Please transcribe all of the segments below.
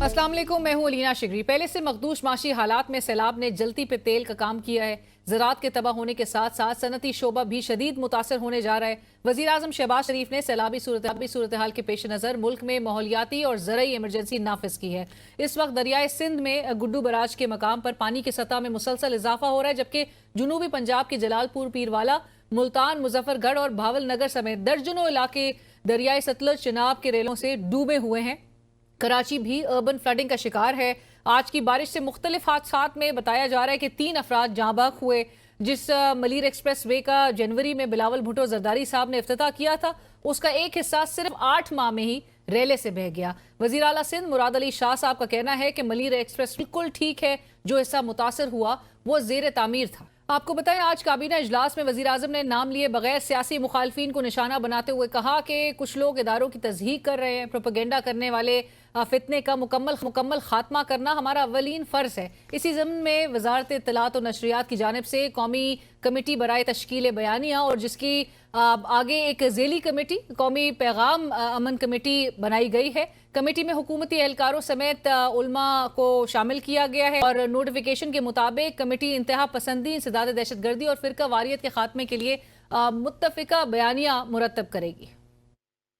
अस्सलाम वालेकुम, मैं हूं अलीना शिगरी। पहले से मखदूश माशी हालात में सैलाब ने जलती पे तेल का काम किया है। ज़राअत के तबाह होने के साथ साथ सनती शोबा भी शदीद मुतासर होने जा रहा है। वज़ीर आज़म शहबाज शरीफ ने सैलाबी सूरत हाल के पेश नज़र मुल्क में माहौलियाती और ज़रई इमरजेंसी नाफिज की है। इस वक्त दरियाए सिंध में गुड्डू बराज के मकाम पर पानी की सतह में मुसलसल इजाफा हो रहा है, जबकि जनूबी पंजाब के जलालपुर, पीरवाला, मुल्तान, मुजफ्फरगढ़ और भावलनगर समेत दर्जनों इलाके दरियाए सतलुज, चिनाब के रेलों से डूबे हुए हैं। कराची भी अर्बन फ्लडिंग का शिकार है। आज की बारिश से मुख्तलिफ हादसात में बताया जा रहा है कि 3 अफराद जाँ बहक हुए। जिस मलीर एक्सप्रेस वे का जनवरी में बिलावल भुट्टो जरदारी साहब ने इफ्तिताह किया था, उसका एक हिस्सा सिर्फ 8 माह में ही रेले से बह गया। वजीर आला सिंध मुराद अली शाह साहब का कहना है कि मलीर एक्सप्रेस बिल्कुल ठीक है, जो हिस्सा मुतासर हुआ वो जेर तामीर था। आपको बताएं, आज काबीना इजलास में वजीर आजम ने नाम लिए बगैर सियासी मुखालफिन को निशाना बनाते हुए कहा कि कुछ लोग इदारों की तज़हीक कर रहे हैं। प्रोपेगेंडा करने वाले फितने का मुकम्मल खात्मा करना हमारा अवलीन फ़र्ज है। इसी ज़मीन में वजारत इत्तलात और नशरियात की जानिब से कौमी कमेटी बराए तश्कील बयानिया और जिसकी आगे एक ज़ेली कमेटी कौमी पैगाम अमन कमेटी बनाई गई है। कमेटी में हुकूमती एहलकारों समेत उलमा को शामिल किया गया है और नोटिफिकेशन के मुताबिक कमेटी इंतहा पसंदी, इंसदाद दहशतगर्दी और फिरका वारियत के खात्मे के लिए मुत्तफिका बयानिया मुरतब करेगी।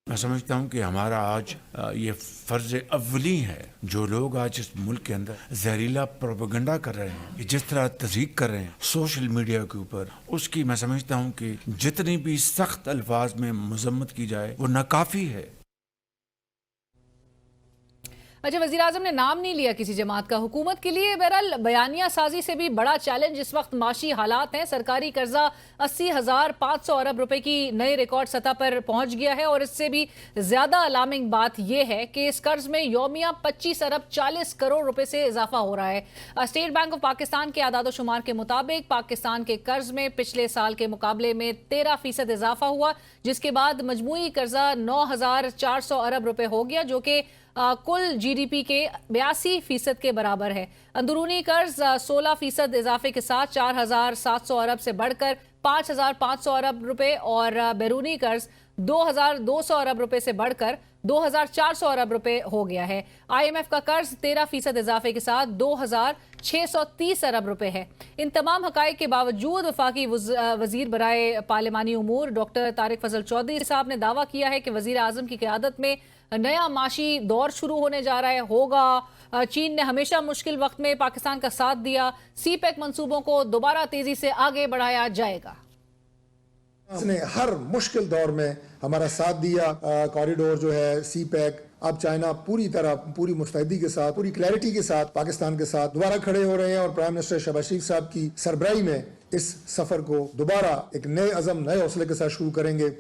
मैं समझता हूँ कि हमारा आज ये फर्ज अव्वली है। जो लोग आज इस मुल्क के अंदर जहरीला प्रोपेगेंडा कर रहे हैं, जिस तरह तज़हीक कर रहे हैं सोशल मीडिया के ऊपर, उसकी मैं समझता हूँ कि जितनी भी सख्त अल्फाज में मजम्मत की जाए वो नाकाफी है। अच्छा, वज़ीर आज़म ने नाम नहीं लिया किसी जमात का। हुकूमत के लिए बहरहाल बयानिया साजी से भी बड़ा चैलेंज इस वक्त माशी हालात हैं। सरकारी कर्जा 80,500 अरब रुपए की नए रिकॉर्ड सतह पर पहुंच गया है और इससे भी ज्यादा अलार्मिंग बात यह है कि इस कर्ज में यौमिया 25 अरब 40 करोड़ रुपए से इजाफा हो रहा है। स्टेट बैंक ऑफ पाकिस्तान के आदाद शुमार के मुताबिक पाकिस्तान के कर्ज में पिछले साल के मुकाबले में 13% इजाफा हुआ, जिसके बाद मजमूई कर्जा 9,400 अरब रुपए हो गया, जो कि कुल GDP के 82% के बराबर है। अंदरूनी कर्ज 16% इजाफे के साथ 4,700 अरब से बढ़कर 5,500 अरब रुपए और बैरूनी कर्ज 2,200 अरब रुपए से बढ़कर 2,400 अरब रुपए हो गया है। IMF का कर्ज 13% इजाफे के साथ 2,630 अरब रुपए है। इन तमाम हकाइक के बावजूद वफाकी वजीर बराए पार्लिमानी उमूर डॉक्टर तारिक फजल चौधरी साहब ने दावा किया है कि वजीर आजम की क़यादत में नया माशी दौर शुरू होने जा रहा है होगा। चीन ने हमेशा मुश्किल वक्त में पाकिस्तान का साथ दिया। CPEC मंसूबों को दोबारा तेजी से आगे बढ़ाया जाएगा। इसने हर मुश्किल दौर में हमारा साथ दिया। कॉरिडोर जो है CPEC, अब चाइना पूरी तरह पूरी मुस्तैदी के साथ, पूरी क्लैरिटी के साथ पाकिस्तान के साथ दोबारा खड़े हो रहे हैं और प्राइम मिनिस्टर शहबाज शरीफ साहब की सरबराही में इस सफर को दोबारा एक नए अज़म, नए हौसले के साथ शुरू करेंगे।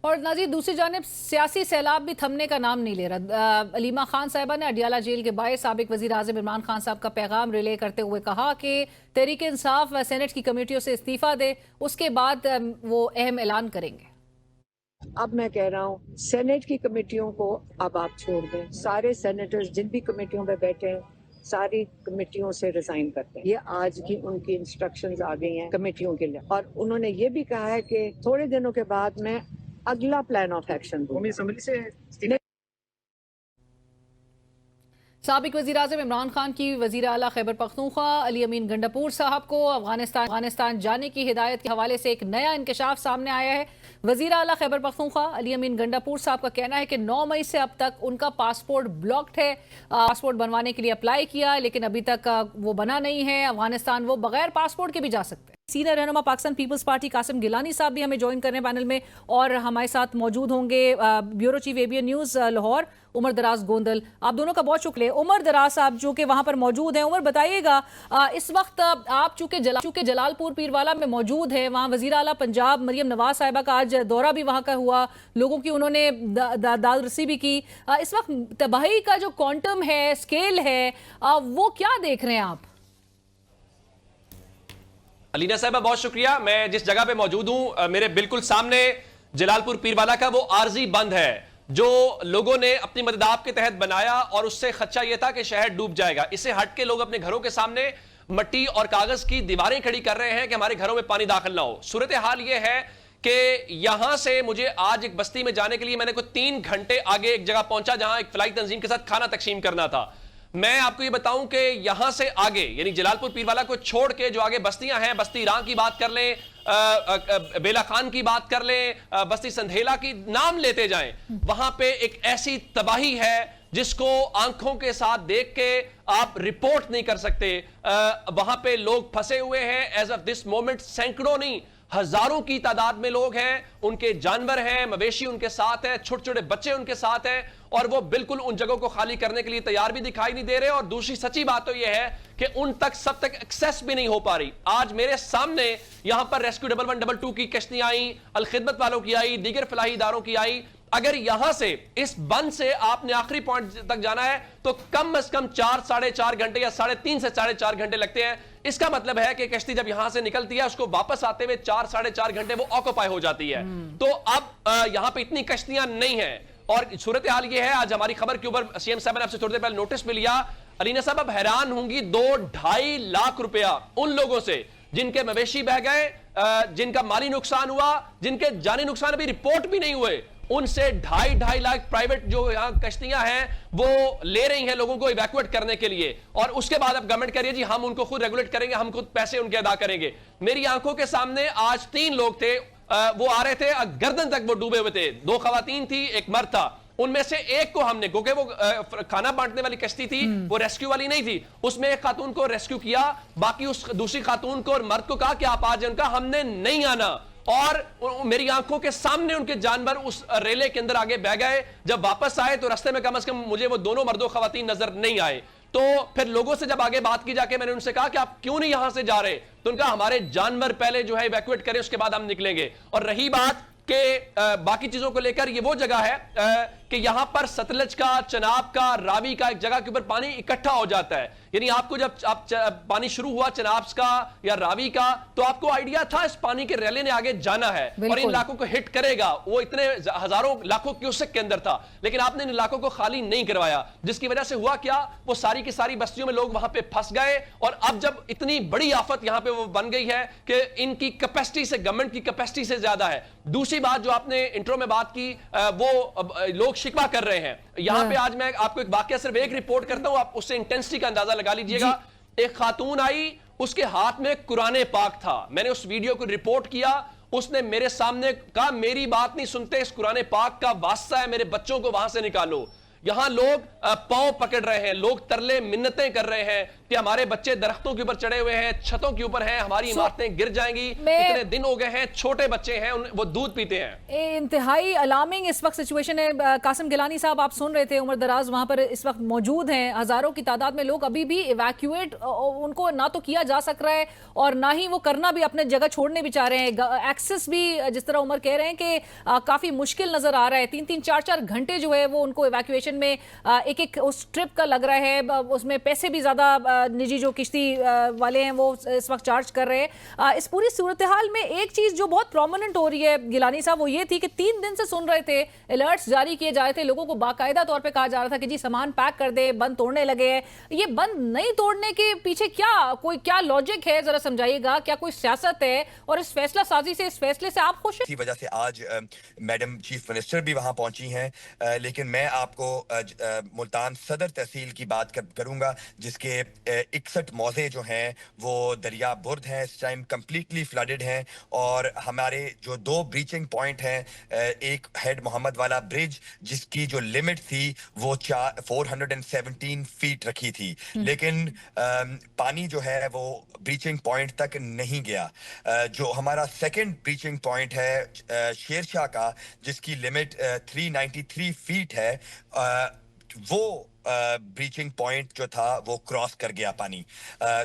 और नाज़रीन, दूसरी जानिब सियासी सैलाब भी थमने का नाम नहीं ले रहा। अलीमा खान साहिबा ने अडियाला जेल के बाहर साबिक वज़ीर आज़म इमरान खान साहब का पैगाम रिले करते हुए कहा कि तहरीक इंसाफ व सेनेट की कमेटियों से इस्तीफ़ा दे, उसके बाद वो अहम ऐलान करेंगे। अब मैं कह रहा हूँ, सेनेट की कमेटियों को अब आप छोड़ दें। सारे सेनेटर्स जिन भी कमेटियों में बैठे हैं, सारी कमेटियों से रिजाइन करते हैं। ये आज की उनकी इंस्ट्रक्शंस आ गई हैं कमेटियों के लिए, और उन्होंने ये भी कहा है कि थोड़े दिनों के बाद मैं अगला प्लान ऑफ एक्शन दूंगा। साबिक वज़ीर आज़म इमरान खान की वज़ीर आला खैबर पख्तूनख्वा अली अमीन गंडापुर साहब को अफगानिस्तान जाने की हिदायत के हवाले से एक नया इंकशाफ सामने आया है। वज़ीर आला खैबर पख्तूनख्वा अली अमीन गंडापुर साहब का कहना है कि 9 मई से अब तक उनका पासपोर्ट ब्लॉक्ड है। पासपोर्ट बनवाने के लिए अप्लाई किया, लेकिन अभी तक वो बना नहीं है। अफगानिस्तान वो बगैर पासपोर्ट के भी जा सकते हैं। सीनियर रहनुमा पाकिस्तान पीपल्स पार्टी कासिम गिलानी साहब भी हमें ज्वाइन कर रहे हैं पैनल में, और हमारे साथ मौजूद होंगे bureau chief ABN news Lahore Umar Daraz Gondal. आप दोनों का बहुत शुक्रिया। उमर दराज साहब जो कि वहां पर मौजूद हैं, उमर बताइएगा, इस वक्त आप चूंकि जलालपुर पीरवाला में मौजूद है, वहां वज़ीर आला पंजाब मरियम नवाज साहिबा का आज दौरा भी वहां का हुआ, लोगों की उन्होंने दाद रसी भी की। इस वक्त तबाही का जो क्वांटम है, स्केल है, वो क्या देख रहे हैं आप? अलीना साहिबा बहुत शुक्रिया। मैं जिस जगह पे मौजूद हूं, मेरे बिल्कुल सामने जलालपुर पीरवाला का वो आर्जी बंद है जो लोगों ने अपनी मददाब के तहत बनाया, और उससे खदशा यह था कि शहर डूब जाएगा। इससे हट के लोग अपने घरों के सामने मट्टी और कागज की दीवारें खड़ी कर रहे हैं कि हमारे घरों में पानी दाखिल ना हो। सूरत हाल यह है कि यहां से मुझे आज एक बस्ती में जाने के लिए मैंने कोई 3 घंटे आगे एक जगह पहुंचा जहां एक फ्लाई तंजीम के साथ खाना तकसीम करना था। मैं आपको ये बताऊं कि यहां से आगे यानी जलालपुर पीरवाला को छोड़ के जो आगे बस्तियां हैं, बस्ती ईरान की बात कर लें, बेला खान की बात कर लें, बस्ती संधेला की, नाम लेते जाएं, वहां पे एक ऐसी तबाही है जिसको आंखों के साथ देख के आप रिपोर्ट नहीं कर सकते। वहां पे लोग फंसे हुए हैं एज ऑफ दिस मोमेंट, सैकड़ों नहीं हजारों की तादाद में लोग हैं, उनके जानवर हैं, मवेशी उनके साथ हैं, छोटे छोटे बच्चे उनके साथ हैं, और वो बिल्कुल उन जगहों को खाली करने के लिए तैयार भी दिखाई नहीं दे रहे। और दूसरी सच्ची बात तो यह है कि उन तक सब तक एक्सेस भी नहीं हो पा रही। आज मेरे सामने यहां पर रेस्क्यू 1122 की कश्तियां आई, अल खिदमत वालों की आई, दीगर फलाही इदारों की आई। अगर यहां से इस बंद से आपने आखिरी पॉइंट तक जाना है तो कम से कम 4 साढ़े 4 घंटे या 3.5 से 4.5 घंटे लगते हैं। इसका मतलब है कि कश्ती जब यहां से निकलती है उसको वापस आते हुए 4 साढ़े 4 घंटे वो ऑक्यूपाई हो जाती है। तो अब यहां पे इतनी कश्तियां नहीं है और सूरत हाल ये है। आज हमारी खबर के ऊपर सीएम साहब ने आपसे थोड़ी देर पहले नोटिस भी लिया। अलीना साहब अब हैरान होंगी, 2-2.5 लाख रुपया उन लोगों से जिनके मवेशी बह गए, जिनका माली नुकसान हुआ, जिनके जानी नुकसान अभी रिपोर्ट भी नहीं हुए, उनसे 2.5 लाख प्राइवेट जो यहां कश्तियां हैं वो ले रही हैं लोगों को इवैक्यूएट करने के लिए। और उसके बाद अब गवर्नमेंट कह रही है जी हम उनको खुद रेगुलेट करेंगे, हम खुद पैसे उनके अदा करेंगे। मेरी आंखों के सामने आज 3 लोग थे, वो आ रहे थे, गर्दन तक वो डूबे हुए थे। 2 खवातीन थी, एक मर्द था। उनमें से एक को हमने, क्योंकि वो खाना बांटने वाली कश्ती थी, वो रेस्क्यू वाली नहीं थी, उसमें एक खातून को रेस्क्यू किया, बाकी उस दूसरी खातून को और मर्द को कहा कि आप आ जाए। उनका हमने नहीं आना, और मेरी आंखों के सामने उनके जानवर उस रेले के अंदर आगे बह गए। जब वापस आए तो रास्ते में कम से कम मुझे वो दोनों मर्दों खवातीन नजर नहीं आए। तो फिर लोगों से जब आगे बात की जाके मैंने उनसे कहा कि आप क्यों नहीं यहां से जा रहे, तो उनका हमारे जानवर पहले जो है इवैक्यूएट करें, उसके बाद हम निकलेंगे। और रही बात कि बाकी चीजों को लेकर, ये वो जगह है कि यहां पर सतलज का, चनाब का, रावी का एक जगह के ऊपर पानी इकट्ठा हो जाता है। यानी आपको जब पानी शुरू हुआ चनाब का या रावी का, तो आपको आइडिया था इस पानी के रैले ने आगे जाना है और इन इलाकों को हिट करेगा। वो इतने हजारों लाखों क्यूसेक के अंदर था, लेकिन आपने इन इलाकों को खाली नहीं करवाया, जिसकी वजह से हुआ क्या, वो सारी की सारी बस्तियों में लोग वहां पे फंस गए। और अब जब इतनी बड़ी आफत यहां पे वो बन गई है कि इनकी कैपेसिटी से, गवर्नमेंट की कैपेसिटी से ज्यादा है। दूसरी बात जो आपने इंट्रो में बात की, वो लोग शिकवा कर रहे हैं। यहां पे आज मैं आपको एक वाकया सिर्फ एक रिपोर्ट करता हूं, आप उससे इंटेंसिटी का अंदाजा लगा लीजिएगा। एक खातून आई, उसके हाथ में कुरान पाक था, मैंने उस वीडियो को रिपोर्ट किया। उसने मेरे सामने कहा मेरी बात नहीं सुनते, इस कुरान पाक का वास्ता है, मेरे बच्चों को वहां से निकालो। यहां लोग पांव पकड़ रहे हैं, लोग तरले मिन्नतें कर रहे हैं कि हमारे बच्चे दरख्तों के ऊपर चढ़े हुए हैं, छतों के ऊपर हैं, हमारी इमारतें गिर जाएंगी, इतने दिन हो गए हैं, छोटे बच्चे हैं, वो दूध पीते हैं। इंतहाई अलार्मिंग इस वक्त सिचुएशन है। कासिम गिलानी साहब, आप सुन रहे थे, उमर दराज वहां पर इस वक्त मौजूद हैं, हजारों की तादाद में लोग अभी भी इवैक्यूएट उनको ना तो किया जा सक रहा है और ना ही वो करना भी, अपने जगह छोड़ने भी चाह रहे हैं। एक्सेस भी जिस तरह उमर कह रहे हैं कि काफी मुश्किल नजर आ रहा है। 3-3, 4-4 घंटे जो है वो उनको इवैक्यूएशन में एक उस ट्रिप का लग रहा है, उसमें पैसे भी ज्यादा निजी जो किश्ती वाले हैं वो इस वक्त चार्ज कर रहे हैं। इस पूरी सूरत हाल में एक चीज जो बहुत प्रोमिनेंट हो रही है गिलानी साहब, वो ये थी कि 3 दिन से सुन रहे थे, अलर्ट्स जारी किए जा रहे थे, लोगों को बाकायदा तौर पे कहा जा रहा था कि जी सामान पैक कर दे, बंद तोड़ने लगे हैं। ये बंद नहीं तोड़ने के पीछे क्या लॉजिक है, जरा समझाइएगा। क्या कोई सियासत है और इस फैसला साजी से, इस फैसले से आप खुश हैं? इसी वजह से आज मैडम चीफ मिनिस्टर भी वहां पहुंची हैं, लेकिन मैं आपको मुल्तान सदर तहसील की बात करूंगा, जिसके 61 मौजे जो हैं वो दरिया बुर्द हैं, इस टाइम कंप्लीटली फ्लडेड हैं। और हमारे जो 2 ब्रीचिंग पॉइंट हैं, एक हेड मोहम्मद वाला ब्रिज जिसकी जो लिमिट थी वो 417 फीट रखी थी, लेकिन पानी जो है वो ब्रीचिंग पॉइंट तक नहीं गया। जो हमारा सेकंड ब्रीचिंग पॉइंट है शेरशाह का, जिसकी लिमिट 393 फीट है, वो ब्रीचिंग पॉइंट जो था वो क्रॉस कर गया पानी।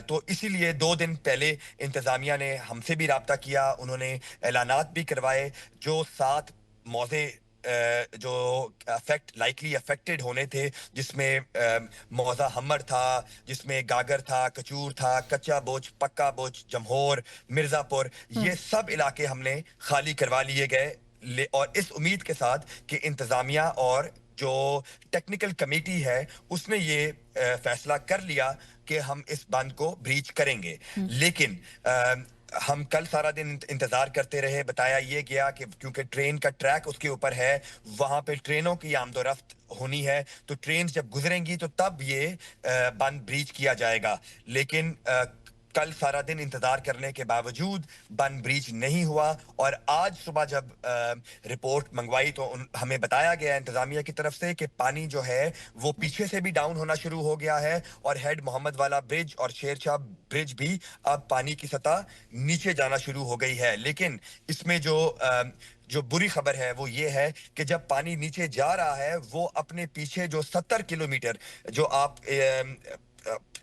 तो इसीलिए 2 दिन पहले इंतजामिया ने हमसे भी राब्ता किया, उन्होंने ऐलानात भी करवाए। जो 7 मौजे जो लाइकली अफेक्टेड होने थे, जिसमें मौजा हमर था, जिसमें गागर था, कचूर था, कच्चा बोच, पक्का बोच, जमहोर, मिर्जापुर, ये सब इलाके हमने खाली करवा लिए गए। और इस उम्मीद के साथ कि इंतजामिया और जो टेक्निकल कमेटी है उसने ये फैसला कर लिया कि हम इस बंद को ब्रीच करेंगे। लेकिन हम कल सारा दिन इंतजार करते रहे। बताया ये गया कि क्योंकि ट्रेन का ट्रैक उसके ऊपर है, वहां पे ट्रेनों की आमदोरफ्त होनी है, तो ट्रेन जब गुजरेंगी तो तब ये बंद ब्रीच किया जाएगा। लेकिन कल सारा दिन इंतजार करने के बावजूद बन ब्रीच नहीं हुआ, और आज सुबह जब रिपोर्ट मंगवाई तो हमें बताया गया इंतजामिया की तरफ से कि पानी जो है वो पीछे से भी डाउन होना शुरू हो गया है, और हेड मोहम्मद वाला ब्रिज और शेरशाह ब्रिज भी अब पानी की सतह नीचे जाना शुरू हो गई है। लेकिन इसमें जो बुरी खबर है वो ये है कि जब पानी नीचे जा रहा है, वो अपने पीछे जो 70 किलोमीटर जो आप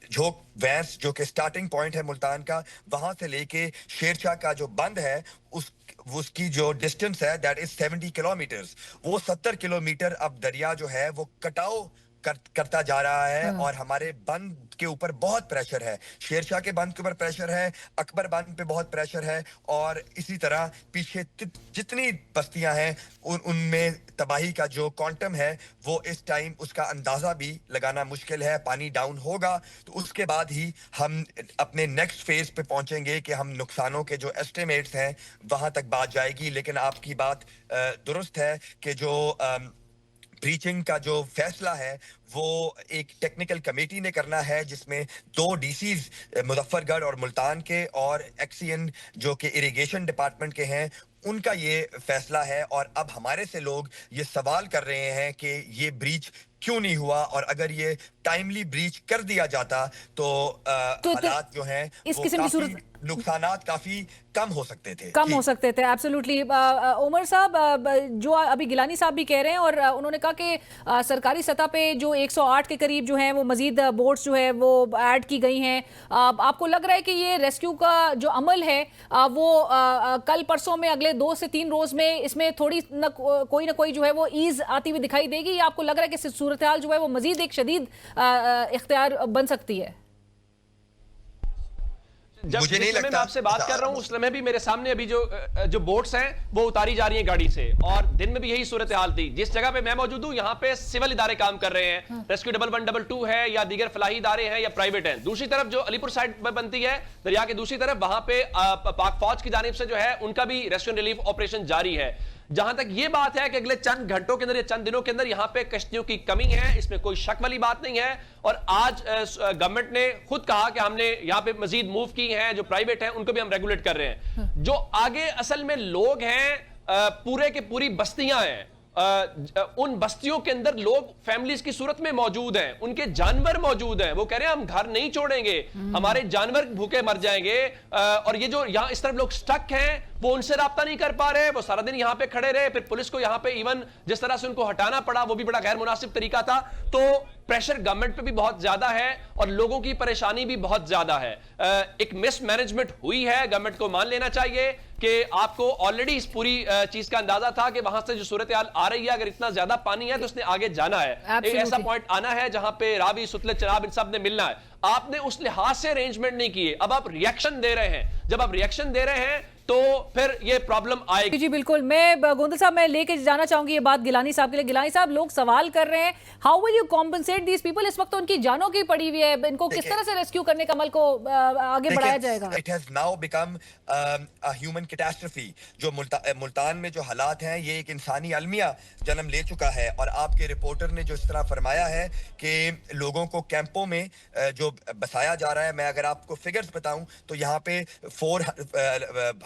झोंक वैंस जो कि स्टार्टिंग पॉइंट है मुल्तान का, वहां से लेके शेरशाह का जो बंद है उसकी जो डिस्टेंस है दैट इज 70 किलोमीटर्स। वो 70 किलोमीटर अब दरिया जो है वो कटाव करता जा रहा है, और हमारे बंद के ऊपर बहुत प्रेशर है। शेरशाह के बंद के ऊपर प्रेशर है, अकबर बंद पे बहुत प्रेशर है, और इसी तरह पीछे जितनी बस्तियां हैं उनमें तबाही का जो क्वांटम है वो इस टाइम उसका अंदाजा भी लगाना मुश्किल है। पानी डाउन होगा तो उसके बाद ही हम अपने नेक्स्ट फेज पे पहुंचेंगे कि हम नुकसानों के जो एस्टिमेट्स हैं वहां तक बात जाएगी। लेकिन आपकी बात दुरुस्त है कि जो ब्रीचिंग का जो फैसला है वो एक टेक्निकल कमेटी ने करना है, जिसमें 2 डीसीज मुजफ्फरगढ़ और मुल्तान के और एक्सीएन जो कि इरिगेशन डिपार्टमेंट के हैं उनका ये फैसला है। और अब हमारे से लोग ये सवाल कर रहे हैं कि ये ब्रीच क्यों नहीं हुआ, और अगर ये टाइमली ब्रीच कर दिया जाता तो हालात जो हैं इस वो किस्म की काफी नुकसानात काफी कम हो सकते थे। कम हो सकते थे, एब्सोल्युटली। उमर साहब, जो अभी गिलानी साहब भी कह रहे हैं, और उन्होंने कहा कि सरकारी सतह पे जो 108 के करीब जो है वो मजीद बोट्स जो है वो ऐड की गई हैं। आपको लग रहा है कि ये रेस्क्यू का जो अमल है वो कल परसों में अगले 2 से 3 रोज में इसमें थोड़ी कोई ना कोई जो है वो ईज आती हुई दिखाई देगी, या आपको लग रहा है कि सूरत हाल जो है वो मजीद एक शदीद इख्तियार बन सकती है? जब मुझे नहीं लगता, मैं आपसे बात कर रहा हूं उस समय भी मेरे सामने अभी जो बोट्स हैं वो उतारी जा रही हैं गाड़ी से, और दिन में भी यही सूरत हाल थी। जिस जगह पे मैं मौजूद हूं यहाँ पे सिविल इदारे काम कर रहे हैं, रेस्क्यू 1122 है या दीगर फलाही इदारे हैं या प्राइवेट हैं। दूसरी तरफ जो अलीपुर साइड पर बनती है दरिया के दूसरी तरफ, वहां पे पाक फौज की जानिब से जो है उनका भी रेस्क्यू रिलीफ ऑपरेशन जारी है। जहां तक ये बात है कि अगले चंद घंटों के अंदर या चंद दिनों के अंदर यहां पे कश्तियों की कमी है, इसमें कोई शक वाली बात नहीं है। और आज गवर्नमेंट ने खुद कहा कि हमने यहां पे मजीद मूव की हैं, जो प्राइवेट हैं उनको भी हम रेगुलेट कर रहे हैं। जो आगे असल में लोग हैं, पूरे के पूरी बस्तियां हैं, उन बस्तियों के अंदर लोग फैमिलीज की सूरत में मौजूद हैं, उनके जानवर मौजूद हैं। वो कह रहे हैं हम घर नहीं छोड़ेंगे, हमारे जानवर भूखे मर जाएंगे। और ये जो यहां इस तरफ लोग स्टक हैं वो उनसे राब्ता नहीं कर पा रहे, वो सारा दिन यहां पे खड़े रहे, फिर पुलिस को यहां पे इवन जिस तरह से उनको हटाना पड़ा वो भी बड़ा गैर मुनासिब तरीका था। तो प्रेशर गवर्नमेंट पे भी बहुत ज्यादा है और लोगों की परेशानी भी बहुत ज्यादा है। एक मिसमैनेजमेंट हुई है, गवर्नमेंट को मान लेना चाहिए कि आपको ऑलरेडी इस पूरी चीज का अंदाजा था कि वहां से जो सूरत हाल आ रही है, अगर इतना ज्यादा पानी है तो उसने आगे जाना है। एक ऐसा पॉइंट आना है जहां पे रावी सुतले चराब इन सब ने मिलना है। आपने उस लिहाज से अरेंजमेंट नहीं किए, अब आप रिएक्शन दे रहे हैं। जब आप रिएक्शन दे रहे हैं तो फिर ये प्रॉब्लम आएगी। जी बिल्कुल। मैं गोंदल साहब मैं लेके जाना चाहूंगी ये बात गिलानी साहब के लिए। गिलानी साहब, लोग सवाल कर रहे हैं how will you compensate these people? इस वक्त तो उनकी जानों की पड़ी हुई है, इनको किस तरह से रेस्क्यू करने का अमल को आगे बढ़ाया जाएगा? It has now become a human catastrophe. जो मुल्तान में जो हालात हैं ये एक इंसानी अलमिया जन्म ले चुका है, और आपके रिपोर्टर ने जो इस तरह फरमाया है कि लोगों को कैंपों में जो बसाया जा रहा है, मैं अगर आपको फिगर्स बताऊं तो यहाँ पे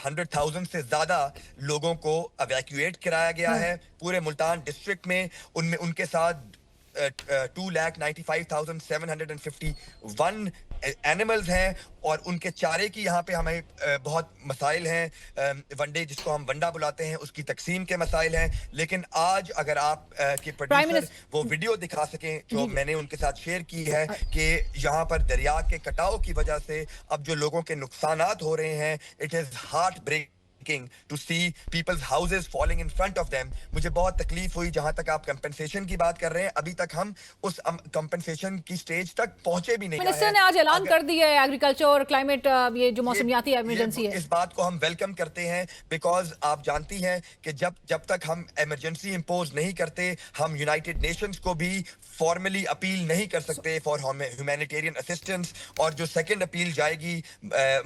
400,000 से ज्यादा लोगों को एवैक्यूएट कराया गया है पूरे मुल्तान डिस्ट्रिक्ट में। उनमें उनके साथ 2,95,751 एनिमल्स हैं, और उनके चारे की यहाँ पे हमें बहुत मसाइल हैं। वनडे जिसको हम वंडा बुलाते हैं उसकी तकसीम के मसाइल हैं। लेकिन आज अगर आप के प्रोड्यूसर वो वीडियो दिखा सकें जो मैंने उनके साथ शेयर की है कि यहाँ पर दरिया के कटाव की वजह से अब जो लोगों के नुकसानात हो रहे हैं, it is heart break to see people's houses falling in front of them. मुझे बहुत तकलीफ हुई। जहां तक आप कंपनसेशन की बात कर रहे हैं, अभी तक हम उस कंपनसेशन की स्टेज तक पहुंचे भी नहीं। मिनिस्टर ने आज ऐलान कर दिया है एग्रीकल्चर और क्लाइमेट, ये जो मौसमियाती इमरजेंसी है, इस बात को हम वेलकम करते हैं, बिकॉज आप जानती हैं कि जब तक हम इमरजेंसी इंपोज नहीं करते, हम यूनाइटेड नेशंस को भी फॉर्मली अपील नहीं कर सकते फॉर ह्यूमैनिटेरियन असिस्टेंस। और जो सेकंड अपील जाएगी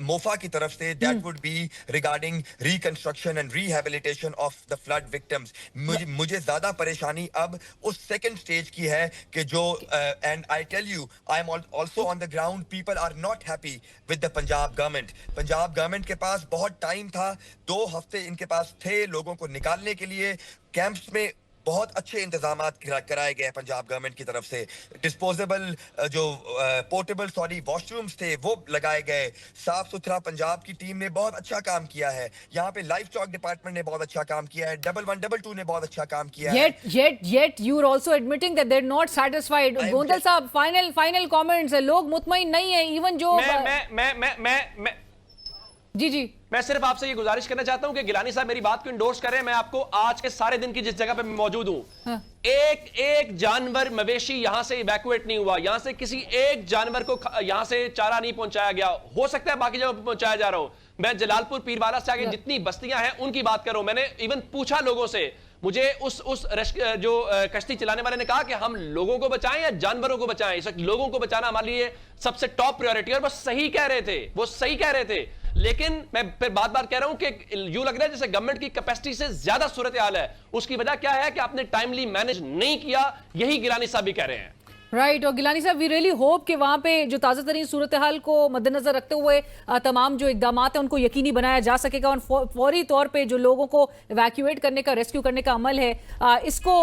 मोफा की तरफ से, that would be regarding reconstruction and rehabilitation of the flood victims. मुझे ज्यादा परेशानी अब उस सेकंड स्टेज की है कि जो and I tell you, I am also on the ground, people are not happy with the Punjab government. Punjab government के पास बहुत टाइम था, 2 हफ्ते इनके पास थे लोगों को निकालने के लिए। कैंप्स में बहुत अच्छे इंतजाम कराए गए पंजाब गवर्नमेंट की तरफ से। डिस्पोजेबल जो पोर्टेबल वॉशरूम्स थे वो लगाए गए। साफ सुथरा पंजाब की टीम ने बहुत अच्छा काम किया है। यहाँ पे लाइफ स्टॉक डिपार्टमेंट ने बहुत अच्छा काम किया है। 1122 ने बहुत अच्छा काम किया है। Yet you are also admitting that they're not satisfied. Gondal साहब, फाइनल कमेंट्स है, लोग मुतमईन नहीं है। इवन जो मैं जी मैं सिर्फ आपसे ये गुजारिश करना चाहता हूं कि गिलानी साहब मेरी बात को इंडोर्स कर रहे हैं। मैं आपको आज के सारे दिन की जिस जगह पे मैं मौजूद हूं, हाँ। एक जानवर मवेशी यहां से इवैक्यूएट नहीं हुआ। यहां से किसी एक जानवर को यहां से चारा नहीं पहुंचाया गया। हो सकता है बाकी जगह पहुंचाया जा रहा हो। मैं जलालपुर पीरवाला से आगे जितनी बस्तियां हैं उनकी बात कर रहा हूं। मैंने इवन पूछा लोगों से, मुझे उस जो कश्ती चलाने वाले ने कहा कि हम लोगों को बचाएं या जानवरों को बचाएं। इस वक्त लोगों को बचाना हमारे लिए सबसे टॉप प्रायोरिटी। और वो सही कह रहे थे, लेकिन मैं फिर बार कह रहा हूं कि यूं लग रहा है जैसे गवर्नमेंट की कैपेसिटी से ज्यादा सूरत हाल है। उसकी वजह क्या है कि आपने टाइमली मैनेज नहीं किया। यही गिलानी साहब भी कह रहे हैं। राइट। और गिलानी साहब, वी रियली होप कि वहाँ पे जो ताज़ा तरीन सूरत हाल को मद्देनजर रखते हुए तमाम जो इकदाम हैं उनको यकीनी बनाया जा सकेगा और फौरी तौर पे जो लोगों को इवैक्यूएट करने का, रेस्क्यू करने का अमल है, इसको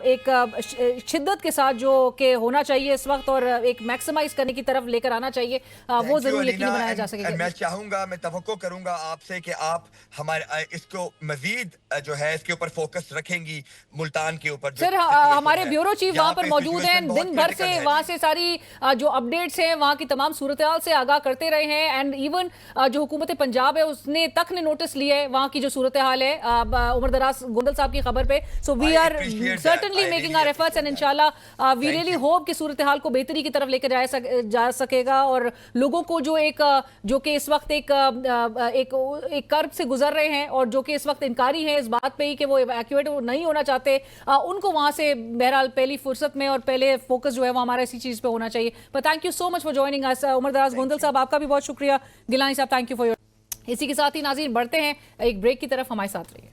एक शिद्दत के साथ जो कि होना चाहिए इस वक्त और एक मैक्सिमाइज करने की तरफ लेकर आना चाहिए, वो जरूर यकीनी बनाया जा सकेगा। मैं चाहूंगा, मैं तवक्को करूंगा आपसे कि आप हमारे इसको मजीद जो है इसके ऊपर फोकस रखेंगी, मुल्तान के ऊपर। सर, हमारे ब्यूरो चीफ वहाँ पर मौजूद हैं, दिन भर से वहां से सारी जो अपडेट्स हैं, वहां की तमाम सूरत हाल से आगाह करते रहे हैं। एंड इवन जो हुकूमत पंजाब है उसने तक ने नोटिस लिया है वहां की जो सूरत हाल है उमर दराज गोंदल साहब की खबर पे। So we are certainly making our efforts and इंशाल्लाह वी रियली होप कि सूरत हाल को बेहतरी की तरफ लेकर जा सकेगा और लोगों को जो कि इस वक्त एक कर्ब से गुजर रहे हैं और जो कि इस वक्त इनकारी हैं इस बात पे ही कि वो इवैक्यूएट नहीं होना चाहते, उनको वहां से बहरहाल पहली फुर्सत में और पहले फोकस जो है वो हमारा इसी चीज पे होना चाहिए। But thank you so much for joining us. Umar Daraz Gondal साहब, आपका भी बहुत शुक्रिया। गिलानी साहब, थैंक यू फॉर योर। इसी के साथ ही नाज़रीन बढ़ते हैं एक ब्रेक की तरफ, हमारे साथ रहिए।